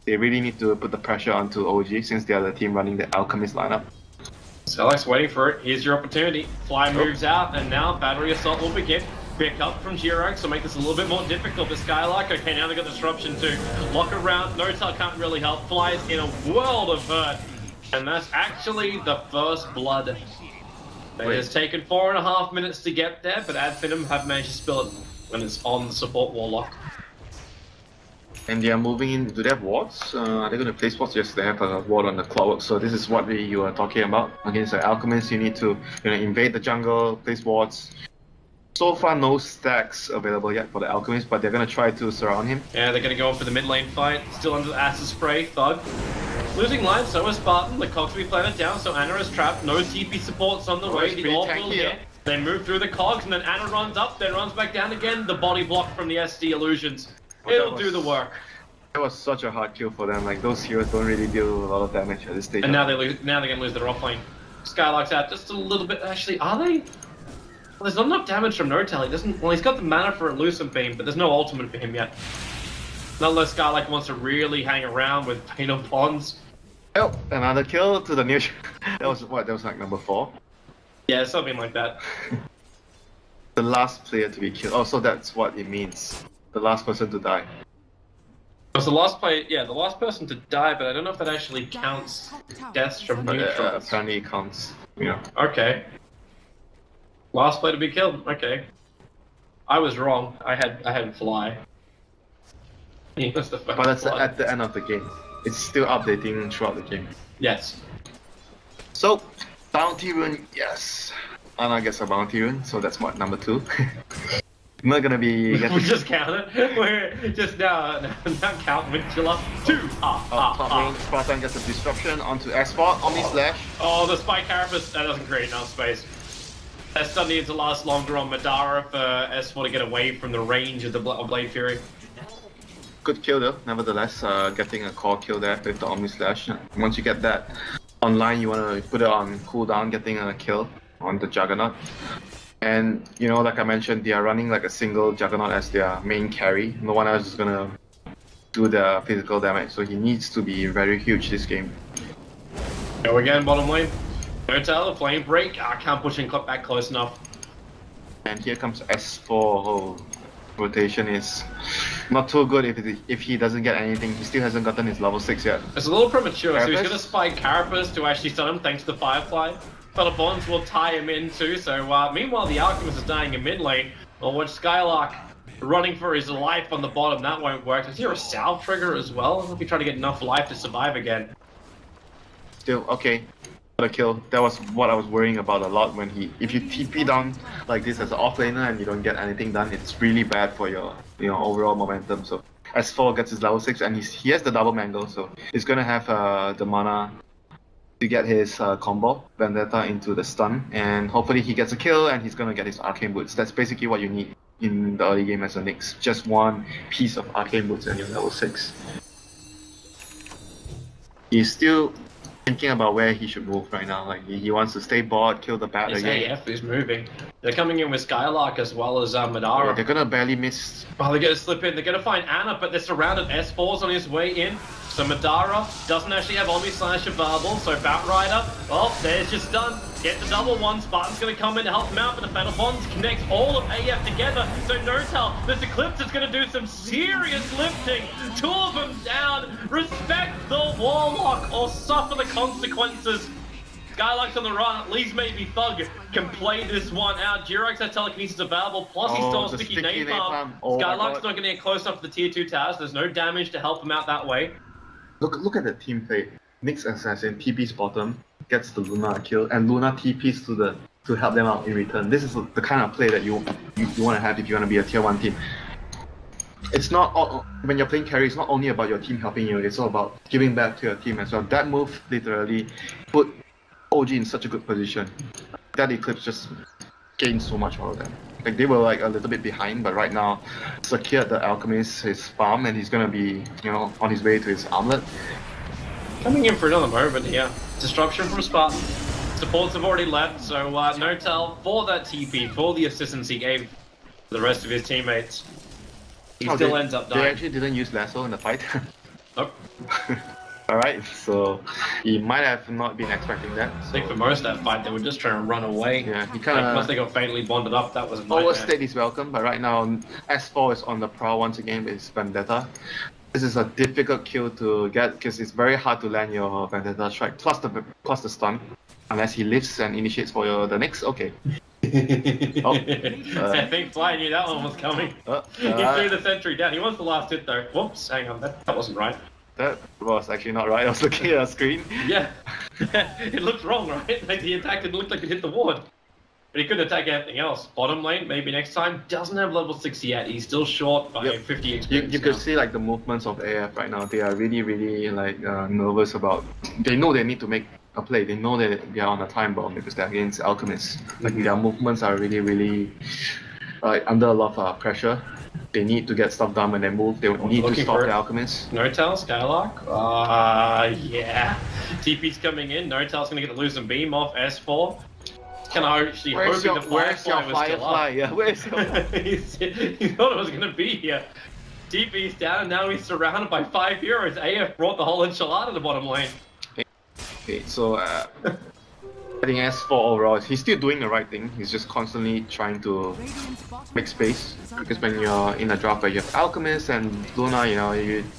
They really need to put the pressure onto OG since they are the team running the Alchemist lineup. Skylark's waiting for it. Here's your opportunity. Fly moves out, and now Battery Assault will begin. Pick up from Girox to make this a little bit more difficult for Skylark. Okay, now they got Disruption too. Lock around. Notel can't really help. Fly is in a world of hurt. And that's actually the first blood. It has taken 4.5 minutes to get there, but Adfinum have managed to spill it when it's on the support Warlock. And they are moving in. Do they have wards? Are they going to place wards? Yes, they have a ward on the Clockwork. So this is what you are talking about. Against the Alchemist, you need to invade the jungle, place wards. So far, no stacks available yet for the Alchemist, but they're going to try to surround him. Yeah, they're going to go for the mid lane fight. Still under the Acid Spray, Thug. Losing line, so is Spartan. The cogs will be planted down, so Anna is trapped. No TP supports on the way. The AWP will hit. They move through the cogs, and then Anna runs up, then runs back down again. The body block from the SD Illusions. It'll do the work. That was such a hard kill for them. Like, those heroes don't really deal a lot of damage at this stage. And now they lose. Now they're going to lose their off lane. Skylark's out just a little bit. Actually, are they? Well, there's not enough damage from Notel. He doesn't. Well, he's got the mana for a Lucent Beam, but there's no ultimate for him yet. Not unless Skylark wants to really hang around with Pain of Ponds. Oh, another kill to the near. That was what? That was like number 4. Yeah, something like that. The last player to be killed. Oh, so that's what it means. The last person to die. It was the last player. Yeah, the last person to die, but I don't know if that actually counts deaths from neutrals. Apparently it counts. Yeah. Okay. Last player to be killed. Okay. I was wrong. I had Fly. He was the first. But that's at the end of the game. It's still updating throughout the game. Yes. So, bounty rune, yes. Anna gets a bounty rune, so that's what, number 2. I'm not gonna be. We just count it. We're just now count Mitchell 2. Spartan gets a disruption onto S4, Omni Slash. Oh, the Spike Carapace, that doesn't create enough space. That still needs to last longer on Madara for S4 to get away from the range of the Blade Fury. Good kill though, nevertheless, getting a core kill there with the Omni Slash. Once you get that online, you want to put it on cooldown, getting a kill on the Juggernaut. And, you know, like I mentioned, they are running like a single Juggernaut as their main carry. No one else is gonna do the physical damage, so he needs to be very huge this game. Go again, bottom lane. Notel, flame break. I can't push him back close enough. And here comes S4. Oh, rotation is not too good if he doesn't get anything. He still hasn't gotten his level 6 yet. It's a little premature, so he's gonna spike Carapace to actually stun him thanks to Firefly. Bonds will tie him in too, so meanwhile the Alchemist is dying in mid lane. We'll watch Skylark running for his life on the bottom. That won't work. Is here a Salve trigger as well? He'll be trying to get enough life to survive again. Still, okay. A kill. That was what I was worrying about a lot when if you TP down like this as an offlaner and you don't get anything done, it's really bad for your overall momentum. So S4 gets his level 6 and he has the double mangle, so he's gonna have the mana to get his combo Vendetta into the stun, and hopefully he gets a kill and he's gonna get his arcane boots. That's basically what you need in the early game as a Nyx. Just one piece of arcane boots and you're level 6. He's still thinking about where he should move right now. Like he wants to stay bored, kill the bat again. AF is moving. They're coming in with Skylark as well as Madara. Yeah, they're gonna barely miss. Oh, they're gonna slip in. They're gonna find Anna, but they're surrounded. S4's on his way in. So Madara doesn't actually have Omni Slash available. So Batrider, oh, there's just stun. Get the double one. Spartan's gonna come in to help him out, but the Fatal Bonds connects all of AF together. So Notel, this Eclipse is gonna do some serious lifting. 2 of them down. Respect the Warlock or suffer the consequences. Skylark's on the run, at least maybe Thug can play this one out. Jirox has telekinesis available, plus he's still sticky napalm. Oh, Skylark's not going to get close enough to the tier 2 towers, there's no damage to help him out that way. Look at the team play. Nyx Assassin TP's bottom, gets the Luna kill, and Luna TP's to help them out in return. This is the kind of play that you want to have if you want to be a tier 1 team. It's not all, when you're playing carry, it's not only about your team helping you, it's all about giving back to your team as well. That move literally put OG in such a good position. That Eclipse just gained so much out of them. Like they were like a little bit behind, but right now secured the Alchemist his farm and he's gonna be, on his way to his armlet. Coming in for another moment here. Disruption from Spartan. Supports have already left, so Notel for that TP, for the assistance he gave to the rest of his teammates. He still ends up dying. They actually didn't use Lasso in the fight. Nope. Alright, so he might have not been expecting that. I think for most of that fight, they were just trying to run away. Yeah, he kind of... once they got fatally bonded up, that was a nightmare. Overstate is welcome, but right now S4 is on the prowl once again with Vendetta. This is a difficult kill to get because it's very hard to land your Vendetta strike plus the stun. Unless he lifts and initiates for the next, okay. I think Fly knew that one was coming. He threw the sentry down. He wants the last hit though. Whoops, hang on, that wasn't right. That was actually not right. I was looking at the screen. Yeah, it looked wrong, right? Like the attack didn't look like it hit the ward. But he couldn't attack anything else. Bottom lane, maybe next time. Doesn't have level 6 yet. He's still short by 50 experience. You could see like the movements of AF right now. They are really like nervous about. They know they need to make a play. They know that they are on a time bomb because they're against Alchemists. Like their movements are really under a lot of pressure. They need to get stuff done when they move. They need to stop the Alchemists. No-Tail, Skylark? Yeah. TP's coming in. No-Tail's going to get the Loosen Beam off S4. Can I actually where's your Firefly? Yeah, where's your... he thought it was going to be here. TP's down and now he's surrounded by 5 heroes. AF brought the whole enchilada to the bottom lane. Okay, so I think S4 overall, he's still doing the right thing. He's just constantly trying to make space. Because when you're in a draft where you have Alchemist and Luna,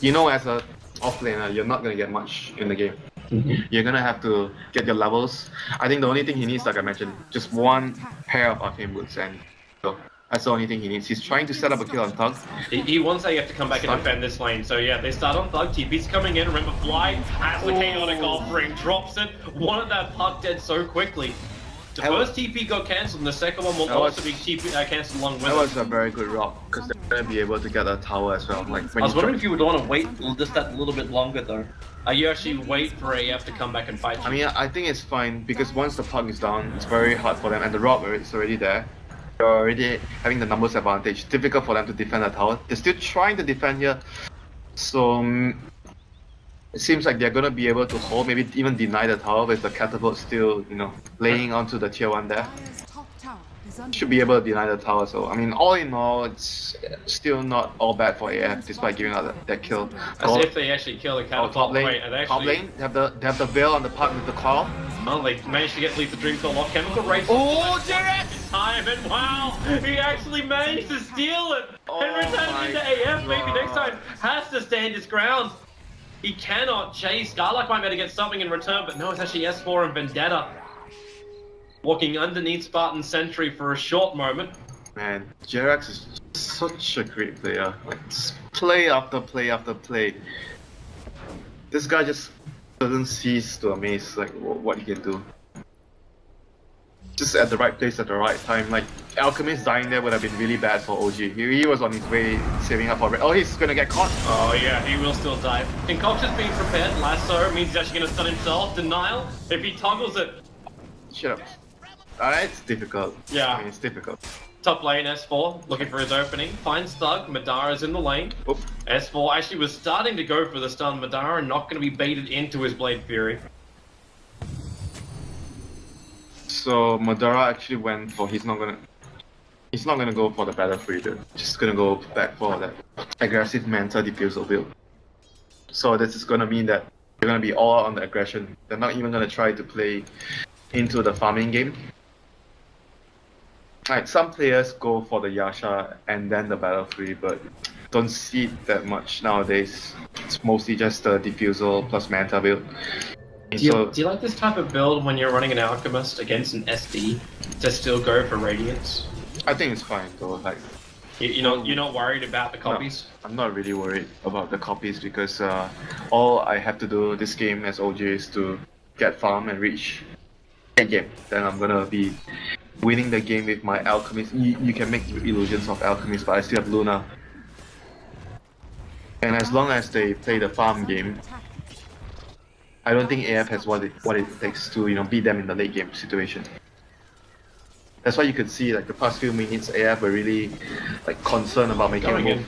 you know as a offlaner, you're not gonna get much in the game. You're gonna have to get your levels. I think the only thing he needs, like I mentioned, just one pair of arcane boots, and so that's the only thing he needs. He's trying to set up a kill on Thug. He wants AF to come back and defend this lane. So yeah, they start on Thug. TP's coming in. Remember, Fly has the chaotic offering, drops it. Wanted that puck dead so quickly. The first TP got cancelled, and the second one will also be TP cancelled along with it. That was a very good rock, because they're going to be able to get a tower as well. Like, I was wondering if you would want to wait just that little bit longer though. You actually wait for AF to come back and fight you? I mean, I think it's fine, because once the puck is down, it's very hard for them, and the rock is already there. They're already having the numbers advantage. Difficult for them to defend the tower. They're still trying to defend here, so it seems like they're gonna be able to hold, maybe even deny the tower with the catapult still, laying onto the tier 1 there. Should be able to deny the tower, so I mean, all in all, it's still not all bad for AF despite giving out that kill. As if they actually kill the catapult. Top lane, top lane, they have the veil on the part with the claw. Oh, they managed to get Leap the Dream to lock chemical race. Oh, Jarex! Time and wow, he actually managed to steal it and return it into AF. Maybe next time has to stand his ground. He cannot chase. Skylark might be able to get something in return, but no, it's actually S4 and Vendetta walking underneath Spartan Sentry for a short moment. Man, Jarex is such a great player. Like, play after play after play. This guy just doesn't cease to amaze like what he can do. Just at the right place at the right time. Like, Alchemist dying there would have been really bad for OG. He was on his way saving up for it. Oh, he's gonna get caught. Oh yeah, he will still die. Concoction's being prepared. Lasso means he's actually gonna stun himself. Denial, if he toggles it. Shut up. It's difficult. Yeah. I mean, it's difficult. Top lane, S4, looking for his opening. Finds Thug, Madara's in the lane. Oop. S4 actually was starting to go for the stun. Madara not going to be baited into his Blade Fury. So Madara actually went for, he's not gonna go for the battle free build. Just gonna go back for that aggressive Manta Diffusal build. So this is gonna mean that they're gonna be all out on the aggression. They're not even gonna try to play into the farming game. Like, some players go for the Yasha and then the battle free, but don't see it that much nowadays. It's mostly just the Diffusal plus Manta build. Do you like this type of build when you're running an Alchemist against an SD to still go for Radiance? I think it's fine though. Like, you're not worried about the copies? No, I'm not really worried about the copies because all I have to do this game as OG is to get farm and reach end game. Then I'm gonna be winning the game with my Alchemist. You can make illusions of Alchemist, but I still have Luna. And as long as they play the farm game, I don't think AF has what it takes to beat them in the late game situation. That's why you could see like the past few minutes AF were really like concerned about making a move.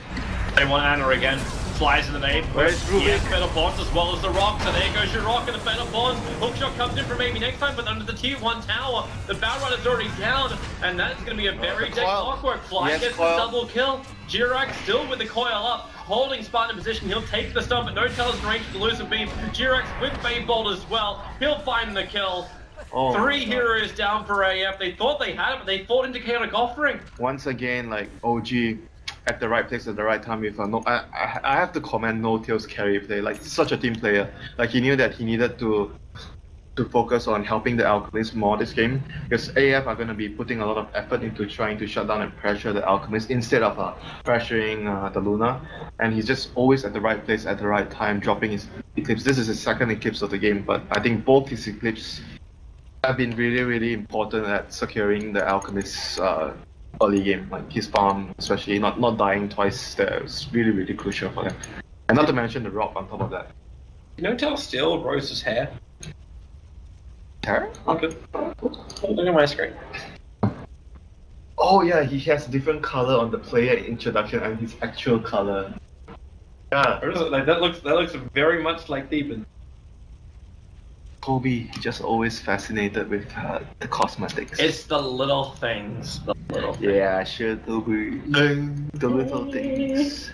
They want Ana again. flies in the nade. Where's Rubik? He has better bonds as well as the rock, so there goes your rock and a better bonds. Hookshot comes in for maybe next time, but under the tier 1 tower, the Batrider's already down, and that's going to be a very deck clockwork. Fly gets the double kill. Jirax still with the coil up, holding Spartan in position. He'll take the stun, but no teller's in range to lose a beam. Jirax with Fade Bolt as well. He'll find the kill. Oh, 3 heroes down for AF. They thought they had it, but they fought into Chaotic Offering. once again, like OG at the right place at the right time with I have to commend No Tails carry play, like such a team player. Like he knew that he needed to focus on helping the Alchemist more this game, because AF are going to be putting a lot of effort into trying to shut down and pressure the Alchemist instead of pressuring the Luna, and he's just always at the right place at the right time, dropping his Eclipse. This is his second Eclipse of the game, but I think both his Eclipse have been really important at securing the Alchemist's early game, like his farm, especially not dying twice. That's really crucial for them. And not to mention the rock on top of that. You know, tell still Rose's hair. Hair? Okay. Look at my screen. Oh yeah, he has different color on the player introduction and his actual color. Yeah. Like that looks very much like Theben. Kobe just always fascinated with the cosmetics. It's the little things. The little things. Yeah, sure, Kobe. The little things.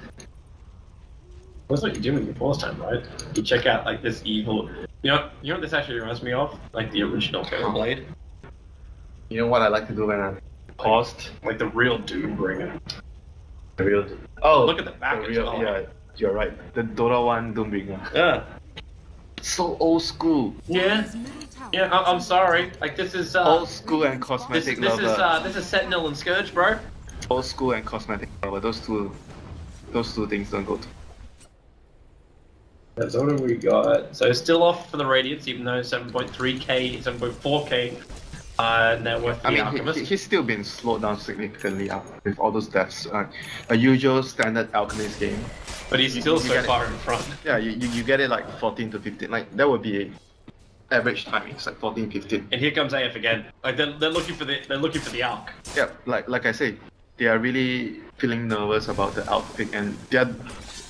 That's what you do when you pause time, right? You check out like this evil. You know what this actually reminds me of? Like the original Blade. You know what I like to do when I'm paused? Like the real Doombringer. The real. Oh, Look at the back as well. Yeah, you're right. The Dota 1 Doombringer. Yeah. So old school. Yeah. Yeah, I'm sorry. Like this is old school and cosmetic lover. This is Sentinel and Scourge, bro. Old school and cosmetic lover. Those two things don't go to. That's what we got. So still off for the Radiance, even though 7.3k, 7.4k net worth for the Alchemist. He's still been slowed down significantly up with all those deaths. A usual standard Alchemist game. But he's still so far in front. Yeah, you get it like 14 to 15. Like that would be average timing. It's like 14, 15. And here comes AF again. Like they're looking for the Alch. Yeah, like I say, they are really feeling nervous about the Alch pick, and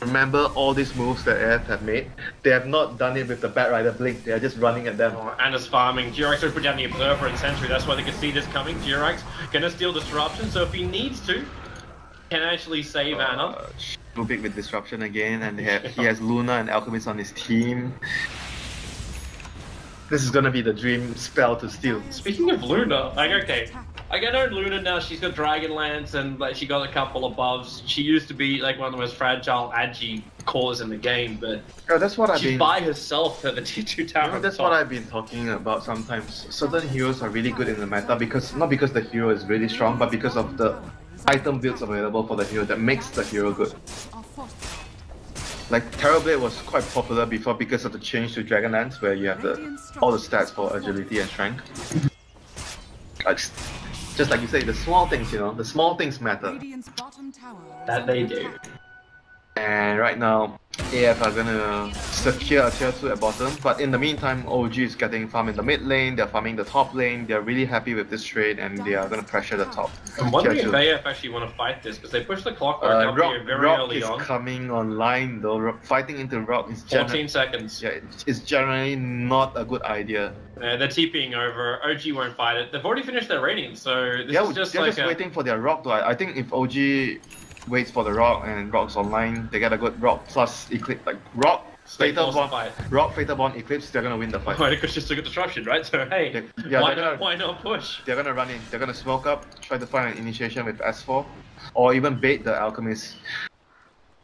remember all these moves that AF have made? They have not done it with the Batrider Blink, they are just running at them. And is farming. Jirax will put down the Observer and Sentry, that's why they can see this coming. Jirax gonna steal Disruption, so if he needs to, can actually save Ana. Rubik with Disruption again, and he has Luna and Alchemist on his team. This is gonna be the dream spell to steal. Speaking of Luna, like okay, I know Luna now, she's got Dragonlance and like she got a couple of buffs. She used to be like one of the most fragile agi callers in the game, but that's what she's by herself at the T2 tower. That's what I've been talking about sometimes. Certain heroes are really good in the meta because not because the hero is really strong, but because of the item builds available for the hero that makes the hero good. Like Terrorblade was quite popular before because of the change to Dragonlance, where you have all the stats for agility and strength. Like, just like you say, the small things, the small things matter. That they do. And right now, AF are gonna secure a tier 2 at bottom, but in the meantime, OG is getting farm in the mid lane, they're farming the top lane, they're really happy with this trade, and they are gonna pressure the top. I'm wondering if AF actually want to fight this, because they pushed the clock up here very early on. Rock is coming online though, fighting into Rock is 14 seconds. Yeah, it's generally not a good idea. They're TPing over, OG won't fight it. They've already finished their Radiance, so this is just they're like just waiting for their Rock though. I think if OG waits for the Rock and Rock's online, they get a good Rock plus Eclipse, like Rock, Fatal Bond, Eclipse, they're gonna win the fight. Well, because just took a Disruption, right? So hey, why not push? They're gonna run in, they're gonna smoke up, try to find an initiation with S4, or even bait the Alchemist.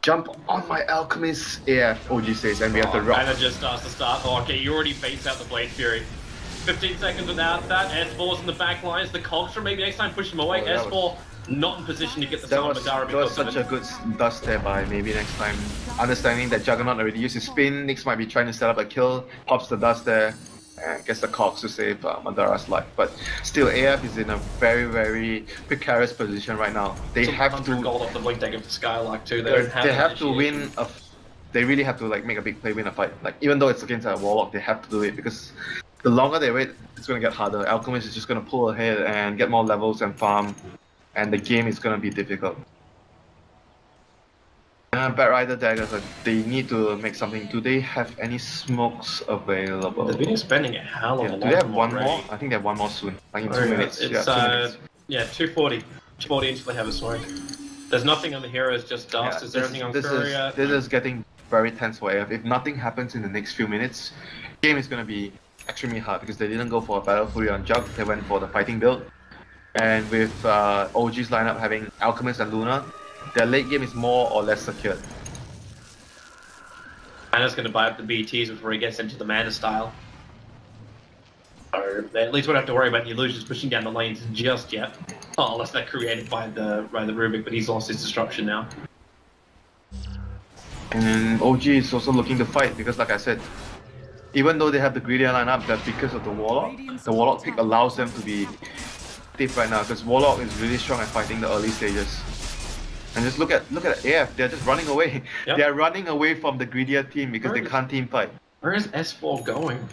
Jump on my Alchemist, AF, OG says, and we have the Rock. And it just starts to start. Oh, okay, you already baits out the Blade Fury. 15 seconds without that, S4's in the back lines, the Culture maybe next time push him away, S4 not in position to get the Summon Madara. That was such a good dust there by maybe next time. Understanding that Juggernaut already used his spin, Nyx might be trying to set up a kill, pops the dust there, and gets the Cox to save Madara's life. But still, AF is in a very precarious position right now. They have to gold off the Blink Deck of Skylark too. They have to win they really have to like make a big play, win a fight. Like even though it's against a Warlock, they have to do it because the longer they wait, it's gonna get harder. Alchemist is just gonna pull ahead and get more levels and farm, and the game is gonna be difficult. Bad Rider daggers, they need to make something. Do they have any smokes available? They've been spending a hell of a lot. Do they have one already. more? I think they have one more soon. Like in Oh, 2 yeah. minutes. It's, yeah, 2 minutes. Yeah, 240. 240 until they have a smoke. There's nothing on the heroes, just dust. Yeah, Is there anything on Courier? This is getting very tense for AF. If nothing happens in the next few minutes, game is gonna be extremely hard because they didn't go for a Battle Fury on Jug, they went for the fighting build. And with OG's lineup having Alchemist and Luna, their late game is more or less secured. Mana's going to buy up the BTs before he gets into the Mana style. So they at least won't have to worry about the illusions pushing down the lanes just yet. Oh, unless they're created by the Rubik, but he's lost his disruption now. And OG is also looking to fight because, like I said, even though they have the greedier lineup, that because of the Warlock pick allows them to be stiff right now because Warlock is really strong at fighting the early stages. And just look at AF, they're just running away. Yep. They're running away from the greedier team because they can't team fight. Where is S4 going?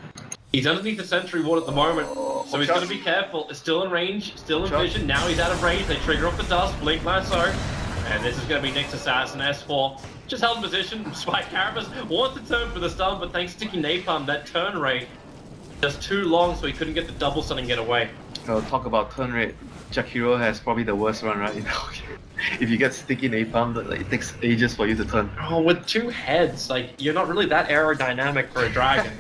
He's underneath the sentry ward at the moment, so he's going to be careful. It's still in range, still in vision. Now he's out of range. They trigger off the dust, blink lasso, and this is going to be Nick's assassin S4. Just held in position. Spike Carapace wants to turn for the stun, but thanks to Sticky Napalm, that turn rate just too long, so he couldn't get the double stun and get away. So talk about turn rate. Jack Hero has probably the worst run, right? If you get Sticky Napalm, it takes ages for you to turn. Oh, with two heads, like you're not really that aerodynamic for a dragon.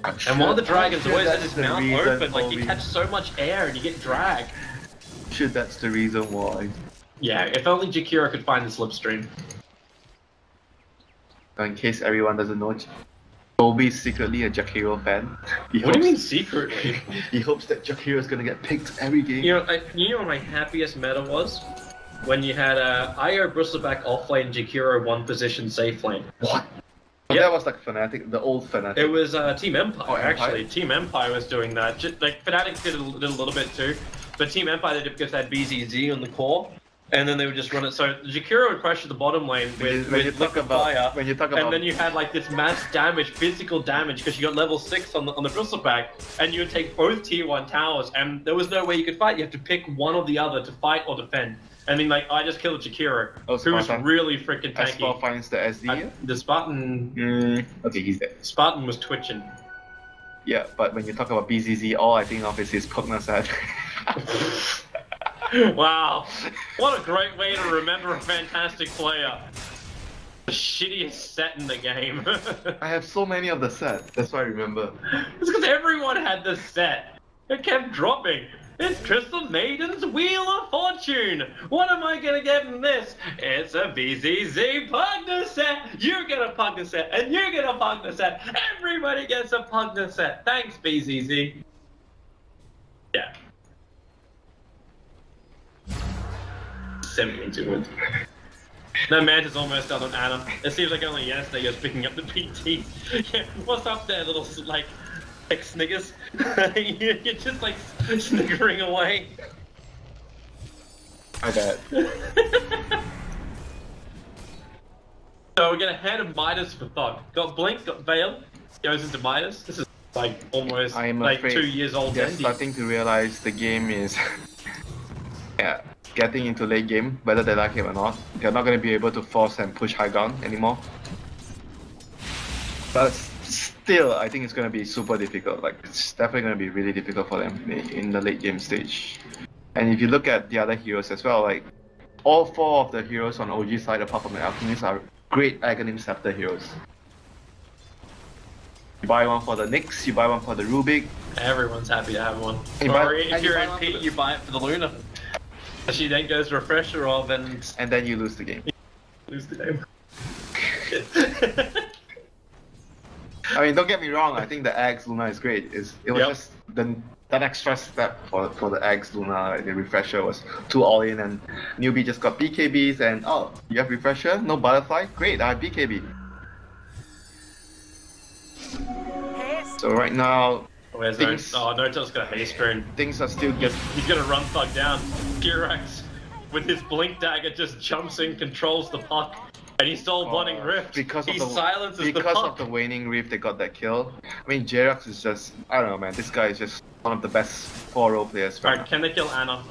And one of the dragons always has his mouth open, like you catch so much air and you get drag. Sure, that's the reason why. Yeah, if only Jakiro could find the slipstream. In case everyone doesn't know, bo3 is secretly a Jack Hero fan. What do you mean secretly? He hopes that Jack Hero is gonna get picked every game. You know what my happiest meta was? When you had IO Bristleback offlane, Jakiro one position safe lane. What? But that was like Fnatic, the old Fnatic. It was Team Empire, Oh, actually. Team Empire was doing that. Just, like, Fnatic did a little bit too, but Team Empire did it because they had BZZ on the core, and then they would just run it. So Jakiro would pressure the bottom lane with liquid fire, and then you had like this mass damage, physical damage, because you got level 6 on the Bristleback, and you would take both tier 1 towers, and there was no way you could fight. You have to pick one or the other to fight or defend. I mean, like, I just killed Jakiro, who was really freaking tanky. S4 finds the SD. The Spartan... okay, he's dead. Spartan was twitching. Yeah, but when you talk about BZZ, all I think of is his Cognizant. Wow, what a great way to remember a fantastic player. The shittiest set in the game. I have so many of the set, that's why I remember. It's because everyone had the set. It kept dropping. It's Crystal Maiden's Wheel of Fortune! What am I gonna get in this? It's a BZZ Pugna set! You get a Pugna set, and you get a Pugna set! Everybody gets a Pugna set! Thanks, BZZ! Yeah. 72 wins. No, Manta's almost done on Adam. It seems like only yesterday you're picking up the PTs. Yeah, what's up there, little, like sniggers? You're just like sniggering away. I bet. So we're gonna hand him Midas for thought. Got Blink, got Veil, goes into Midas. This is like almost like 2 years old. They're starting to realize the game is yeah, getting into late game, whether they like it or not. They're not gonna be able to force and push high ground anymore. But still, I think it's going to be super difficult. Like, it's definitely going to be really difficult for them in the late game stage. And if you look at the other heroes as well, like, all 4 of the heroes on OG side, apart from the Alchemist, are great Aghanim Scepter heroes. You buy one for the Nyx, you buy one for the Rubik. Everyone's happy to have one. Or if you're in P, you buy it for the Luna. She then goes to refresher or then... And then you lose the game. Lose the game. I mean, don't get me wrong, I think the Axe Luna is great. It was just that extra step for the Axe Luna, like the refresher was too all in, and newbie just got BKBs, and oh, you have refresher, no butterfly? Great, I have BKB. So right now, things, Notel's got a haste turn. Things are still good. He's gonna run thug down. Kirax, with his blink dagger, just jumps in, controls the puck. And he stole Waning Rift. Because of the Waning Rift, they got that kill. I mean, Jerax is just, I don't know, man. This guy is just one of the best 4-role players. Alright, can they kill Anna?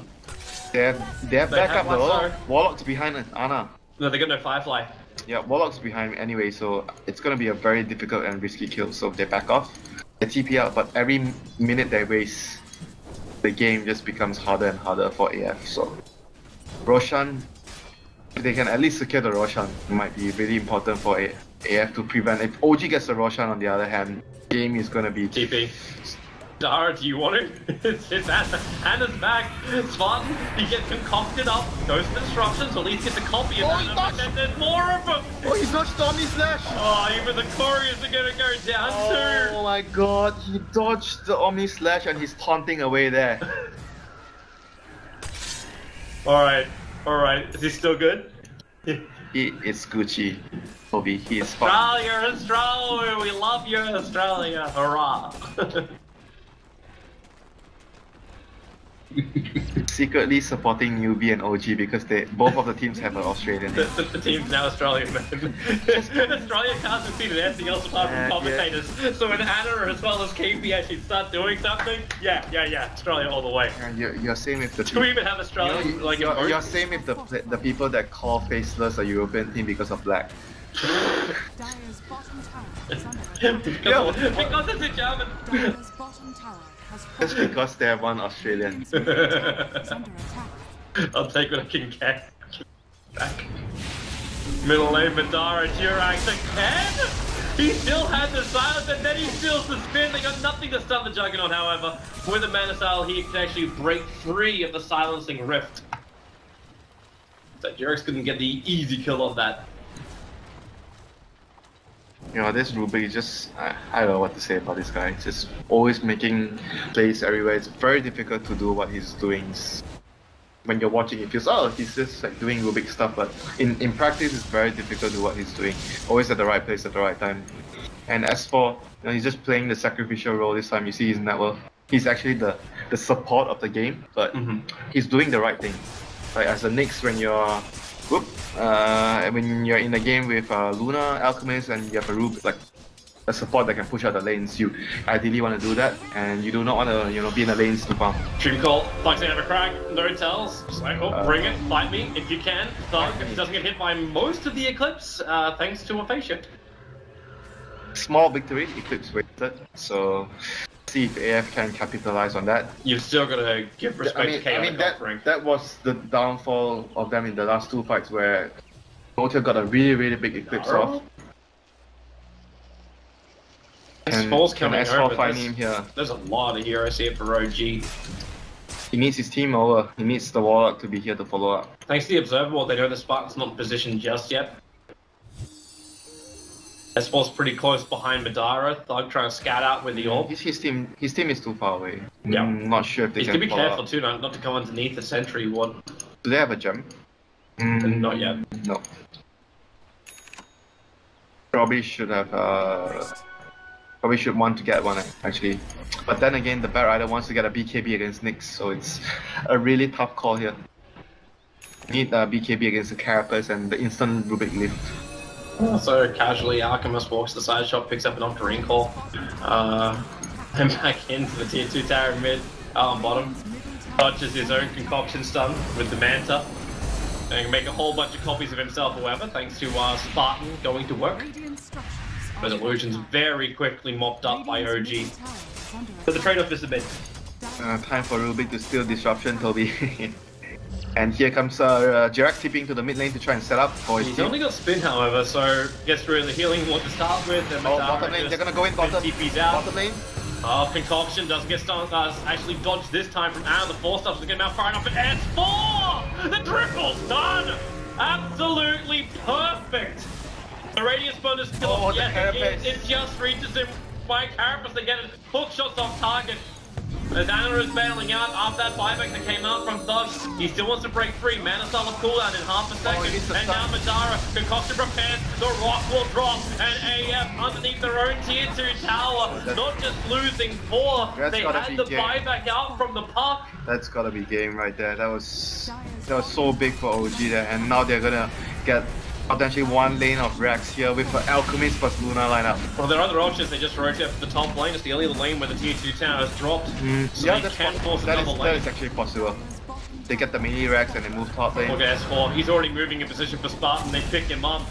They have backup though. Warlock's behind Anna. No, they got no Firefly. Yeah, Warlock's behind me anyway, so it's gonna be a very difficult and risky kill. So they back off, they TP out, but every minute they waste, the game just becomes harder and harder for AF. So Roshan, if they can at least secure the Roshan, it might be really important for AF to prevent. If OG gets the Roshan, on the other hand, game is gonna be TP. Dara, do you want it? It's Anna. Anna's back. Spartan, he gets concocted up, goes to instructions, or at least gets a copy of Anna, but then there's more of them! Oh, he's not Stormy Slash! Oh, even the couriers are gonna go down too! Oh my god, he dodged the Omni Slash and he's taunting away there. Alright, alright. Is he still good? He is Gucci. Toby, he is fine. Australia, Australia, we love you, Australia, hurrah! Secretly supporting Newbie and OG because both of the teams have an Australian name. The team's now Australian, man. Australia can't succeed in anything else apart from commentators. Yeah. So when Anna as well as KP actually start doing something, yeah, Australia all the way. And you're same with the. Do we even have Australia? You're same with the people that call Faceless a European team because of black. because it's in German. Just because they have one Australian. I'll take what I can get. Back. Middle lane, Madara, Durax again! He still has the silence and then he steals the spin. They got nothing to stop the Juggernaut, however. With the Mana Style, he can actually break free of the silencing rift. So Durax couldn't get the easy kill on that. You know, this Rubik is just, I don't know what to say about this guy. Just always making plays everywhere. It's very difficult to do what he's doing. When you're watching, it feels, oh, he's just like doing Rubik stuff, but in practice, it's very difficult to do what he's doing. Always at the right place at the right time. And as for, you know, he's just playing the sacrificial role this time. You see his net worth. He's actually the support of the game, but he's doing the right thing. Like as a Nyx, when you're when you're in a game with Luna, Alchemist, and you have a Rube, like a support that can push out the lanes, you ideally want to do that, and you do not want to, you know, be in the lanes too far. Dream Call, Thug's gonna have a crack, no tells. Just like, oh, bring it, fight me if you can. Thug, if he doesn't get hit by most of the Eclipse, thanks to Aphasia. Small victory, Eclipse wasted, so see if AF can capitalize on that. You've still got to give respect to Chaotic offering. That was the downfall of them in the last two fights where Dota got a really big Eclipse off. S4's coming over. find him here? There's a lot of heroes here for OG. He needs his team over. He needs the Warlock to be here to follow up. Thanks to the Observable, they know the Spartan's not in position just yet. S4's pretty close behind Madara. Thug trying to scout out with the orb. His team is too far away. Yeah. Not sure if they can follow up. He's to be careful up. too, not to come underneath the sentry ward. Do they have a gem? Not yet. No. Probably should have. Probably should want to get one actually. But then again, the Bat Rider wants to get a BKB against Nyx, so it's a really tough call here. Need a BKB against the Carapace and the instant Rubik lift. So casually, Alchemist walks the side shot, picks up an Octarine Call, and back into the tier 2 tower mid, on bottom. Dodges his own concoction stun with the Manta, and can make a whole bunch of copies of himself, however, thanks to Spartan going to work. But Illusion's very quickly mopped up by OG. So the trade-off is a bit. Time for Rubik to steal disruption, Toby. And here comes Jirac tipping to the mid lane to try and set up for his He's team. only got spin, however, so gets through the healing one to start with. And bottom lane, they're gonna go in bottom. TP's out. Bottom lane. Concoction does get stunned, actually dodged this time from Anna. The 4-stop's to get him out far enough, but S4! The triple's done! Absolutely perfect! The radius bonus kill, it just reaches him by Carapace. They get it, hook shots off target. As Anna is bailing out after that buyback that came out from Thug, he still wants to break free. Mana Style of cooldown in half a second. And now Madara, Concoction prepared, the rock will drop, and AF underneath their own tier 2 tower, not just losing 4, they had the buyback out from the puck. That's gotta be game right there. That was so big for OG there, and now they're gonna get potentially one lane of Rex here with Alchemist plus Luna lineup. Well, their other options, they just rotate up the top lane. It's the only lane where the tier 2 tower has dropped. So yeah, they can force that another lane. is actually possible. They get the mini Rex and they move top lane. Look at S4, he's already moving in position for Spartan, they pick him up.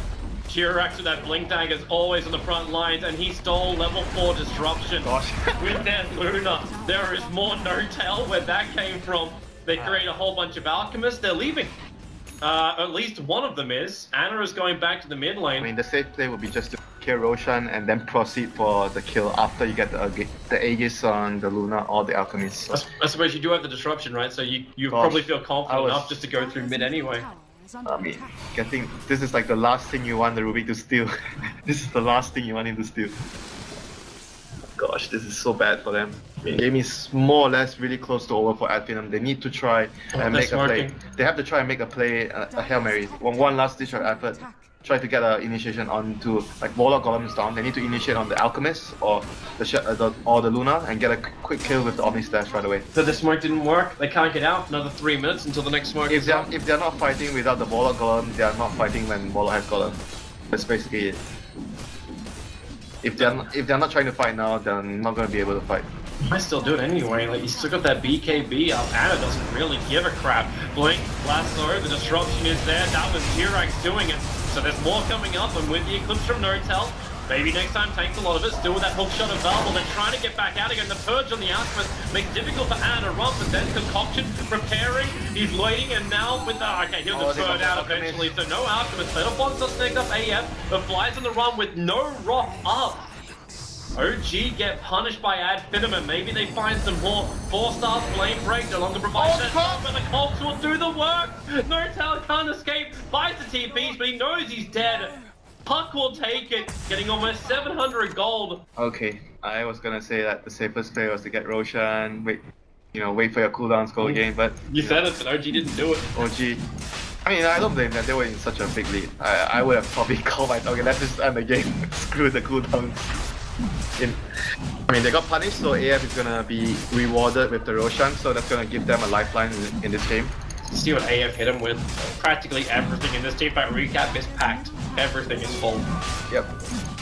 Jirax with that blink dagger is always on the front lines, and he stole level 4 disruption. Gosh. With that Luna. There is more no tell where that came from. They create a whole bunch of alchemists, they're leaving. At least one of them is. Ana is going back to the mid lane. I mean, the safe play would be just to kill Roshan and then proceed for the kill after you get the Aegis on the Luna or the Alchemist. I suppose you do have the disruption, right? So you probably feel confident enough just to go through mid anyway. I mean, this is like the last thing you want the Ruby to steal. This is the last thing you want him to steal. Gosh, this is so bad for them. The game is more or less really close to over for Adfinum. They need to try and make a play. They have to try and make a play, a Hail Mary. One last ditch of effort. Try to get an initiation onto, like, Warlock Golem is down. They need to initiate on the Alchemist or the Luna and get a quick kill with the Omni Slash right away. So the smoke didn't work. They can't get out. Another 3 minutes until the next smoke. If they're not fighting without the Warlock Golem, they are not fighting when Warlock has Golem. That's basically it. If they're not trying to fight now, they're not going to be able to fight. I still do it anyway. Like, you still got that BKB up. Ana doesn't really give a crap. Blink, Lasso, the disruption is there. That was Jirax doing it. So there's more coming up, and with the Eclipse from Notel, maybe next time takes a lot of it. Still with that hook shot available. They're trying to get back out again. The Purge on the Alchemist makes it difficult for Ana to run, but then Concoction preparing. He's waiting, and now with the... Okay, he'll just burn out eventually. So no Alchemist. Letterbox are snaked up AF, but flies on the run with no rock up. OG get punished by Ad Finneman. Maybe they find some more 4-star flame break. No longer provides that top, but the Colts will do the work. Notel can't escape. Buys the TPs, but he knows he's dead. Puck will take it, getting almost 700 gold. Okay, I was gonna say that the safest play was to get Roshan, wait for your cooldowns go again, but... You said it, but OG didn't do it. OG... I mean, I don't blame them, they were in such a big lead. I would have probably called my... Okay, let's just end the game. Screw the cooldowns. I mean, they got punished, so AF is gonna be rewarded with the Roshan, so that's gonna give them a lifeline in this game. See what AF hit him with. Practically everything in this team fight recap is packed. Everything is full. Yep.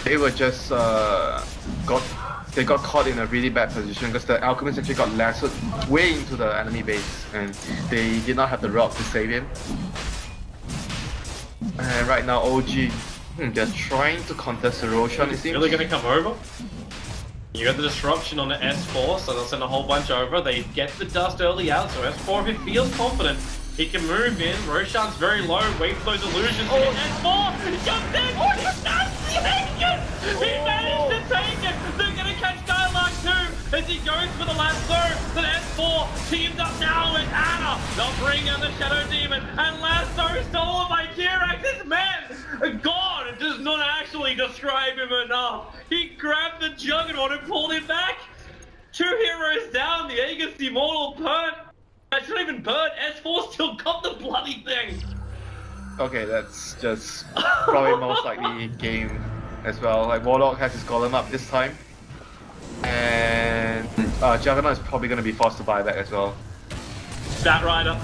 They were just they got caught in a really bad position because the Alchemist actually got lassoed way into the enemy base, and they did not have the rock to save him. And right now, OG. They're trying to contest the Roshan, it seems. Really gonna come over? You got the disruption on the S4, so they'll send a whole bunch over. They get the dust early out, so S4, if he feels confident, he can move in. Roshan's very low, wait for those illusions. Oh, S4! He jumps in! Oh, he does take it! He managed to take it! They're gonna catch Skylark too, as he goes for the lasso. The S4 teams up now with Ana. They'll bring out the Shadow Demon, and lasso stolen by Jirax. This man, God, it does not actually describe him enough. He grabbed the Juggernaut and pulled him back. 2 heroes down, the Aegis Immortal Pert. That's not even Pert, S4 still got the bloody thing. Okay, that's just probably most likely game as well. Like, Warlock has his Golem up this time. And Juggernaut is probably going to be forced to buy back as well. Batrider.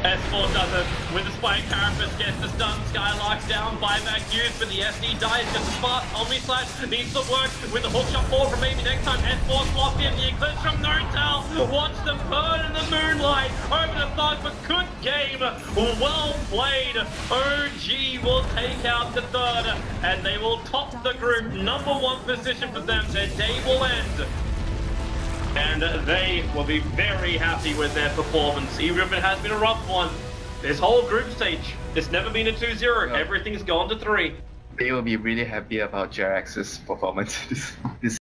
S4 does it with the Spike Carapace, gets the stun, Skylark's down, buyback used, but the SD dies just as fast. Omni Slash needs to work with the hook shot forward for maybe next time. S4's locked in, the Eclipse from Notel. Watch them burn in the moonlight. Over the thug, but good game. Well played. OG will take out the third, and they will top the group. #1 position for them. Their day will end. And they will be very happy with their performance, even if it has been a rough one. This whole group stage, it's never been a 2-0. Everything's gone to 3. They will be really happy about Jirax's performance this